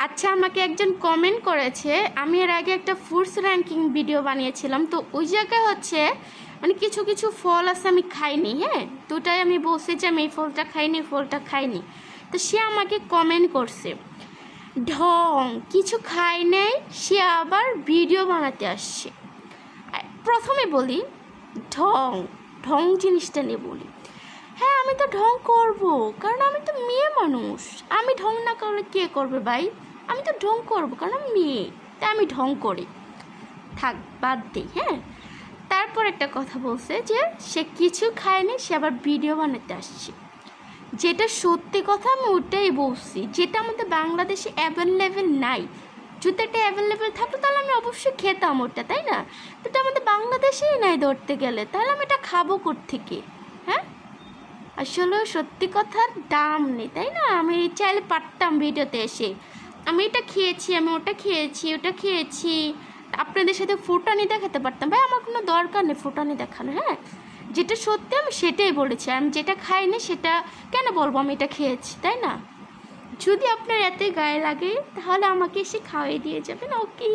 আচ্ছা, আমাকে একজন কমেন্ট করেছে, আমি এর আগে একটা ফুডস র্যাঙ্কিং ভিডিও বানিয়েছিলাম, তো ওই জায়গায় হচ্ছে মানে কিছু কিছু ফল আছে আমি খাইনি। হ্যাঁ, তো ওটাই আমি বলছি যে আমি এই ফলটা খাইনি, ফলটা খাইনি। তো সে আমাকে কমেন্ট করছে, ঢং কিছু খাই নাই, সে আবার ভিডিও বানাতে আসছে। প্রথমে বলি ঢং ঢং জিনিসটা নিয়ে বলি। হ্যাঁ, আমি তো ঢং করব, কারণ আমি তো মেয়ে মানুষ। আমি ঢং না করলে কে করবে ভাই? আমি তো ঢং করব কারণ আমি মেয়ে, তাই আমি ঢং করি। থাক, বাদ দিই। হ্যাঁ, তারপর একটা কথা বলছে যে সে কিছু খায়নি, সে আবার ভিডিও বানাতে আসছে। যেটা সত্যি কথা, আমি ওটাই বলছি, যেটা আমাদের বাংলাদেশে অ্যাভেলেবেল নাই। যদি এটা অ্যাভেলেবেল থাকতো তাহলে আমি অবশ্যই খেতাম ওটা, তাই না? তো এটা আমাদের বাংলাদেশেই নাই ধরতে গেলে, তাহলে আমি এটা খাবো কোত্থেকে? হ্যাঁ, আসলে সত্যি কথার দাম নেই, তাই না? আমি চাইলে পারতাম ভিডিওতে এসে আমি এটা খেয়েছি, আমি ওটা খেয়েছি, ওটা খেয়েছি, আপনাদের সাথে ফুটানি দেখাতে পারতাম। ভাই, আমার কোনো দরকার নেই ফুটানি দেখানো। হ্যাঁ, যেটা সত্যি আমি সেটাই বলেছি। আমি যেটা খাইনি সেটা কেন বলবো আমি এটা খেয়েছি, তাই না? যদি আপনার এতই গায়ে লাগে তাহলে আমাকে এসে খাওয়াই দিয়ে যাবেন, ওকে।